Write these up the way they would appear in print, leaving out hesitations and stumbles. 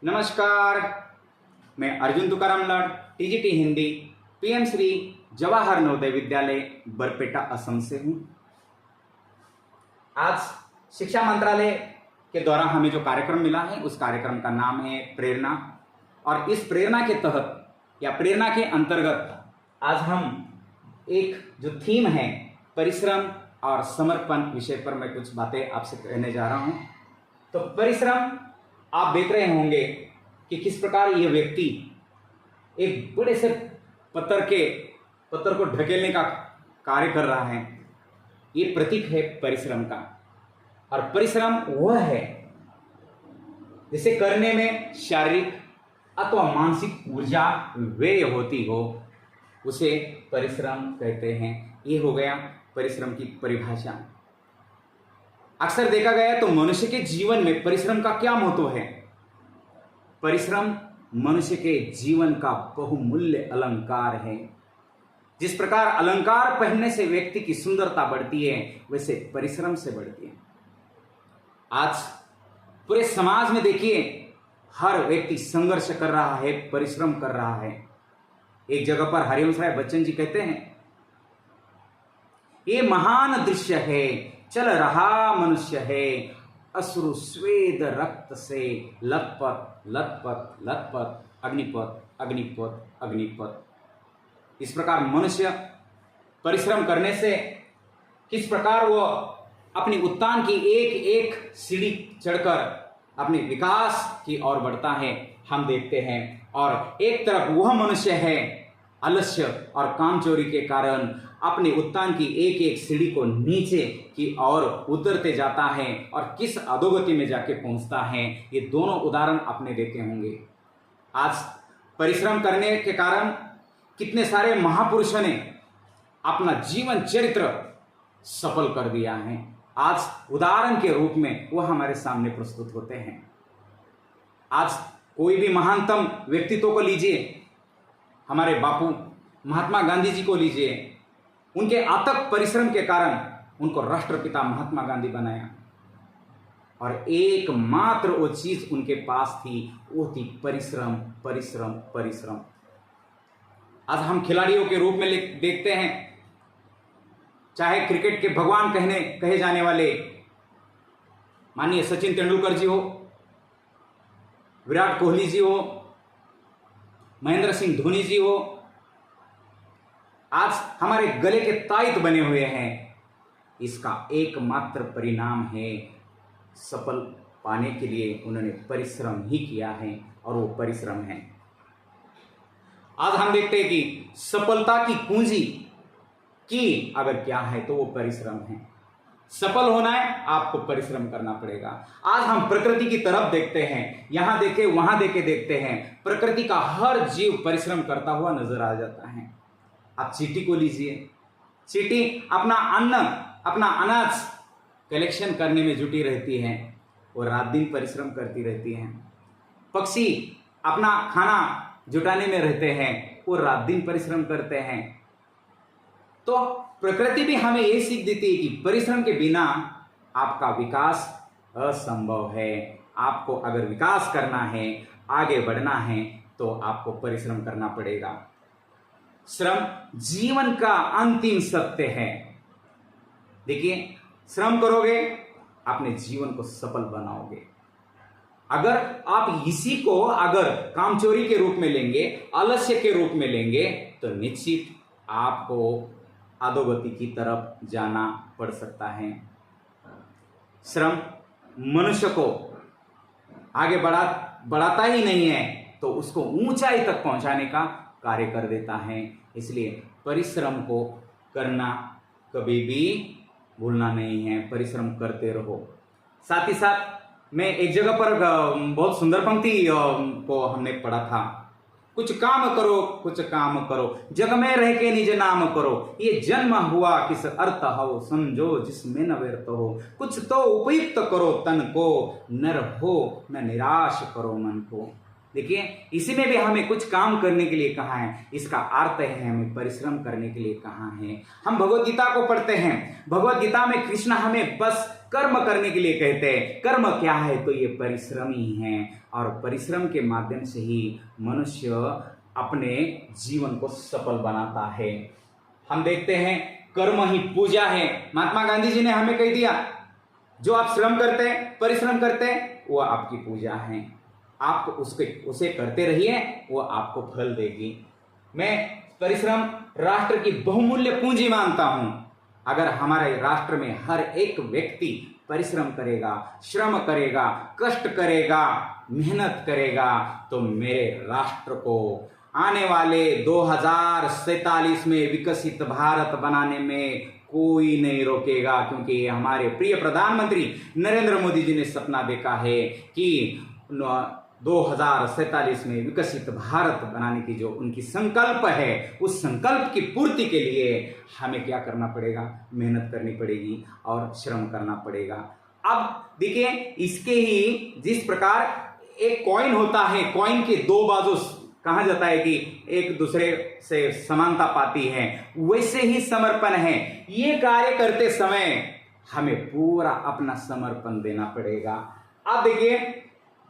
नमस्कार, मैं अर्जुन तुकाराम लड़ टीजीटी हिंदी पीएम श्री जवाहर नवोदय विद्यालय बरपेटा असम से हूँ। आज शिक्षा मंत्रालय के द्वारा हमें जो कार्यक्रम मिला है उस कार्यक्रम का नाम है प्रेरणा। और इस प्रेरणा के तहत या प्रेरणा के अंतर्गत आज हम एक जो थीम है परिश्रम और समर्पण विषय पर मैं कुछ बातें आपसे कहने जा रहा हूँ। तो परिश्रम आप देख रहे होंगे कि किस प्रकार यह व्यक्ति एक बड़े से पत्थर को ढकेलने का कार्य कर रहा है। ये प्रतीक है परिश्रम का। और परिश्रम वह है जिसे करने में शारीरिक अथवा मानसिक ऊर्जा व्यय होती हो, उसे परिश्रम कहते हैं। ये हो गया परिश्रम की परिभाषा। अक्सर देखा गया तो मनुष्य के जीवन में परिश्रम का क्या महत्व है। परिश्रम मनुष्य के जीवन का बहुमूल्य अलंकार है। जिस प्रकार अलंकार पहनने से व्यक्ति की सुंदरता बढ़ती है, वैसे परिश्रम से बढ़ती है। आज पूरे समाज में देखिए, हर व्यक्ति संघर्ष कर रहा है, परिश्रम कर रहा है। एक जगह पर हरिवंश राय बच्चन जी कहते हैं, ये महान दृश्य है, चल रहा मनुष्य है, अश्रु स्वेद रक्त से लथपथ लथपथ लथपथ, अग्निपथ अग्निपथ अग्निपथ। इस प्रकार मनुष्य परिश्रम करने से किस प्रकार वो अपनी उत्थान की एक एक सीढ़ी चढ़कर अपने विकास की ओर बढ़ता है, हम देखते हैं। और एक तरफ वह मनुष्य है आलस्य और कामचोरी के कारण अपने उत्थान की एक एक सीढ़ी को नीचे की ओर उतरते जाता है और किस अधोगति में जाके पहुंचता है। ये दोनों उदाहरण आपने देखे होंगे। आज परिश्रम करने के कारण कितने सारे महापुरुषों ने अपना जीवन चरित्र सफल कर दिया है। आज उदाहरण के रूप में वह हमारे सामने प्रस्तुत होते हैं। आज कोई भी महानतम व्यक्तित्व को लीजिए, हमारे बापू महात्मा गांधी जी को लीजिए, उनके अथक परिश्रम के कारण उनको राष्ट्रपिता महात्मा गांधी बनाया। और एकमात्र वो चीज उनके पास थी, वो थी परिश्रम परिश्रम परिश्रम। आज हम खिलाड़ियों के रूप में देखते हैं, चाहे क्रिकेट के भगवान कहे जाने वाले माननीय सचिन तेंदुलकर जी हो, विराट कोहली जी हो, महेंद्र सिंह धोनी जी हो, आज हमारे गले के ताईत बने हुए हैं। इसका एकमात्र परिणाम है, सफल पाने के लिए उन्होंने परिश्रम ही किया है, और वो परिश्रम है। आज हम देखते हैं कि सफलता की कुंजी की अगर क्या है तो वो परिश्रम है। सफल होना है, आपको परिश्रम करना पड़ेगा। आज हम प्रकृति की तरफ देखते हैं, यहां देखे वहां देखते हैं, प्रकृति का हर जीव परिश्रम करता हुआ नजर आ जाता है। आप चींटी को लीजिए, चींटी अपना अन्न अपना अनाज कलेक्शन करने में जुटी रहती है, वो रात दिन परिश्रम करती रहती है। पक्षी अपना खाना जुटाने में रहते हैं, वो रात दिन परिश्रम करते हैं। तो प्रकृति भी हमें यही सीख देती है कि परिश्रम के बिना आपका विकास असंभव है। आपको अगर विकास करना है, आगे बढ़ना है, तो आपको परिश्रम करना पड़ेगा। श्रम जीवन का अंतिम सत्य है। देखिए, श्रम करोगे, अपने जीवन को सफल बनाओगे। अगर आप इसी को अगर कामचोरी के रूप में लेंगे, आलस्य के रूप में लेंगे, तो निश्चित आपको अधोगति की तरफ जाना पड़ सकता है। श्रम मनुष्य को आगे बढ़ाता ही नहीं है, तो उसको ऊंचाई तक पहुंचाने का कार्य कर देता है। इसलिए परिश्रम को करना कभी भी भूलना नहीं है, परिश्रम करते रहो। साथ ही साथ मैं एक जगह पर बहुत सुंदर पंक्ति को हमने पढ़ा था, कुछ काम करो कुछ काम करो, जग में रह के निज नाम करो, ये जन्म हुआ किस अर्थ हो, समझो जिसमें न व्यर्थ हो, कुछ तो उपयुक्त करो तन को, नर हो न निराश करो मन को। देखिए, इसी में भी हमें कुछ काम करने के लिए कहा है। इसका अर्थ है हमें परिश्रम करने के लिए कहा है। हम भगवत गीता को पढ़ते हैं, भगवत गीता में कृष्ण हमें बस कर्म करने के लिए कहते हैं। कर्म क्या है? तो ये परिश्रम ही है, और परिश्रम के माध्यम से ही मनुष्य अपने जीवन को सफल बनाता है। हम देखते हैं कर्म ही पूजा है। महात्मा गांधी जी ने हमें कह दिया, जो आप श्रम करते हैं, परिश्रम करते हैं, वो आपकी पूजा है। आप उसे करते रहिए, वो आपको फल देगी। मैं परिश्रम राष्ट्र की बहुमूल्य पूंजी मानता हूं। अगर हमारे राष्ट्र में हर एक व्यक्ति परिश्रम करेगा, श्रम करेगा, कष्ट करेगा, मेहनत करेगा, तो मेरे राष्ट्र को आने वाले 2047 में विकसित भारत बनाने में कोई नहीं रोकेगा। क्योंकि हमारे प्रिय प्रधानमंत्री नरेंद्र मोदी जी ने सपना देखा है कि 2047 में विकसित भारत बनाने की जो उनकी संकल्प है, उस संकल्प की पूर्ति के लिए हमें क्या करना पड़ेगा? मेहनत करनी पड़ेगी और श्रम करना पड़ेगा। अब देखिए, इसके ही जिस प्रकार एक कॉइन होता है, कॉइन के दो बाजू कहा जाता है कि एक दूसरे से समानता पाती है, वैसे ही समर्पण है। ये कार्य करते समय हमें पूरा अपना समर्पण देना पड़ेगा। अब देखिए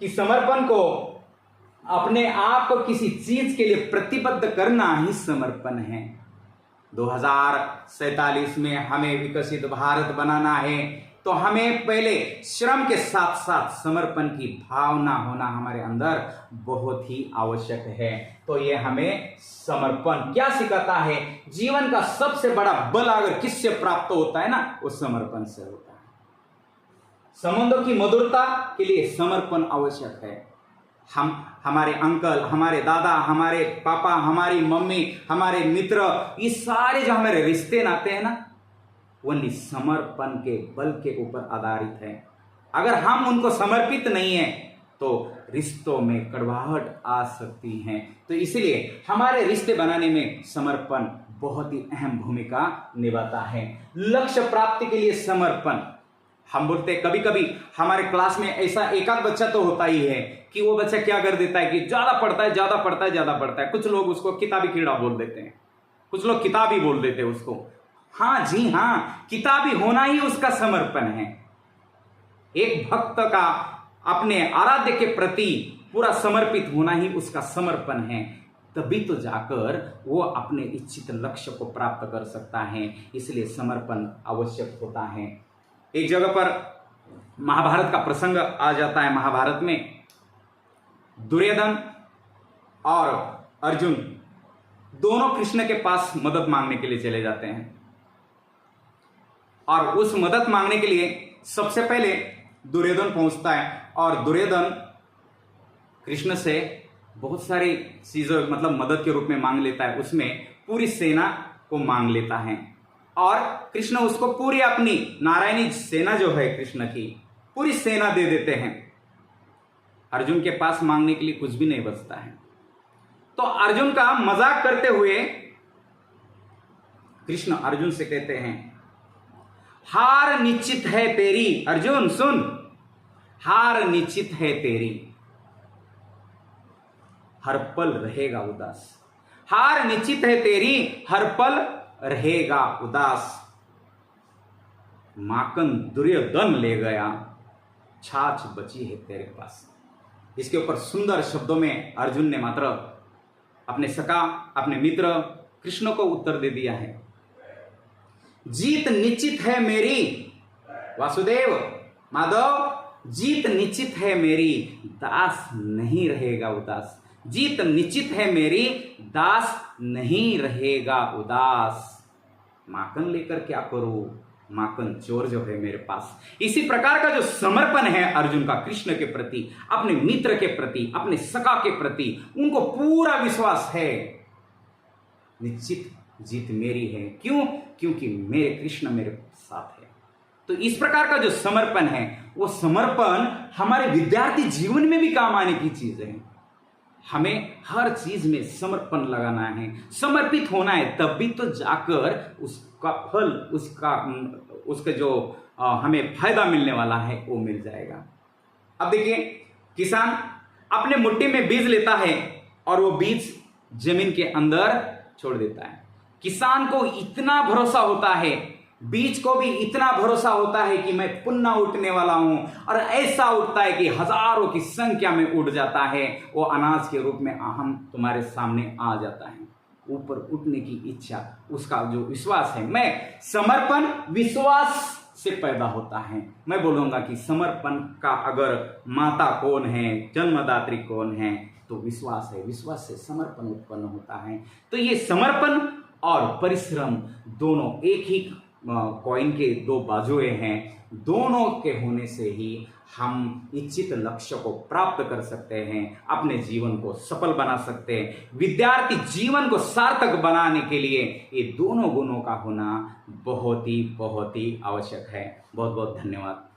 कि समर्पण को अपने आप को किसी चीज के लिए प्रतिबद्ध करना ही समर्पण है। 2047 में हमें विकसित भारत बनाना है, तो हमें पहले श्रम के साथ साथ समर्पण की भावना होना हमारे अंदर बहुत ही आवश्यक है। तो ये हमें समर्पण क्या सिखाता है? जीवन का सबसे बड़ा बल अगर किससे प्राप्त होता है ना, वो समर्पण से होता है। संबंधों की मधुरता के लिए समर्पण आवश्यक है। हमारे अंकल, हमारे दादा, हमारे पापा, हमारी मम्मी, हमारे मित्र, ये सारे जो हमारे रिश्ते नाते हैं ना, वो समर्पण के बल के ऊपर आधारित है। अगर हम उनको समर्पित नहीं है तो रिश्तों में कड़वाहट आ सकती है। तो इसलिए हमारे रिश्ते बनाने में समर्पण बहुत ही अहम भूमिका निभाता है। लक्ष्य प्राप्ति के लिए समर्पण। हम बोलते हैं कभी कभी हमारे क्लास में ऐसा एक आध बच्चा तो होता ही है कि वो बच्चा क्या कर देता है कि ज्यादा पढ़ता है, ज्यादा पढ़ता है, ज्यादा पढ़ता है। कुछ लोग उसको किताबी कीड़ा बोल देते हैं, कुछ लोग किताबी बोल देते हैं उसको। हाँ जी हाँ, किताबी होना ही उसका समर्पण है। एक भक्त का अपने आराध्य के प्रति पूरा समर्पित होना ही उसका समर्पण है। तभी तो जाकर वो अपने इच्छित लक्ष्य को प्राप्त कर सकता है। इसलिए समर्पण आवश्यक होता है। एक जगह पर महाभारत का प्रसंग आ जाता है। महाभारत में दुर्योधन और अर्जुन दोनों कृष्ण के पास मदद मांगने के लिए चले जाते हैं, और उस मदद मांगने के लिए सबसे पहले दुर्योधन पहुंचता है, और दुर्योधन कृष्ण से बहुत सारी चीजों मतलब मदद के रूप में मांग लेता है। उसमें पूरी सेना को मांग लेता है, और कृष्ण उसको पूरी अपनी नारायणी सेना जो है कृष्ण की पूरी सेना दे देते हैं। अर्जुन के पास मांगने के लिए कुछ भी नहीं बचता है। तो अर्जुन का मजाक करते हुए कृष्ण अर्जुन से कहते हैं, हार निश्चित है तेरी। अर्जुन सुन, हार निश्चित है तेरी, हर पल रहेगा उदास। हार निश्चित है तेरी, हर पल रहेगा उदास। माखन दुर्योधन ले गया, छाछ बची है तेरे पास। इसके ऊपर सुंदर शब्दों में अर्जुन ने मात्र अपने सखा, अपने मित्र कृष्ण को उत्तर दे दिया है। जीत निश्चित है मेरी वासुदेव, माधव, जीत निश्चित है मेरी, दास नहीं रहेगा उदास। जीत निश्चित है मेरी, दास नहीं रहेगा उदास। माखन लेकर क्या करूं, माखन चोर जो है मेरे पास। इसी प्रकार का जो समर्पण है अर्जुन का कृष्ण के प्रति, अपने मित्र के प्रति, अपने सखा के प्रति, उनको पूरा विश्वास है निश्चित जीत मेरी है। क्यों? क्योंकि मेरे कृष्ण मेरे साथ है। तो इस प्रकार का जो समर्पण है, वो समर्पण हमारे विद्यार्थी जीवन में भी काम आने की चीज है। हमें हर चीज में समर्पण लगाना है, समर्पित होना है, तभी तो जाकर उसका फल, उसका जो हमें फायदा मिलने वाला है वो मिल जाएगा। अब देखिए, किसान अपने मुट्ठी में बीज लेता है और वो बीज जमीन के अंदर छोड़ देता है। किसान को इतना भरोसा होता है, बीज को भी इतना भरोसा होता है कि मैं पुनः उठने वाला हूं, और ऐसा उठता है कि हजारों की संख्या में उठ जाता है। वो अनाज के रूप में हम तुम्हारे सामने आ जाता है। ऊपर उठने की इच्छा, उसका जो विश्वास है, मैं समर्पण विश्वास से पैदा होता है। मैं बोलूंगा कि समर्पण का अगर माता कौन है, जन्मदात्री कौन है, तो विश्वास है। विश्वास से समर्पण उत्पन्न होता है। तो ये समर्पण और परिश्रम दोनों एक ही कॉइन के दो बाजुएं हैं। दोनों के होने से ही हम इच्छित लक्ष्य को प्राप्त कर सकते हैं, अपने जीवन को सफल बना सकते हैं। विद्यार्थी जीवन को सार्थक बनाने के लिए ये दोनों गुणों का होना बहुत ही आवश्यक है। बहुत बहुत धन्यवाद।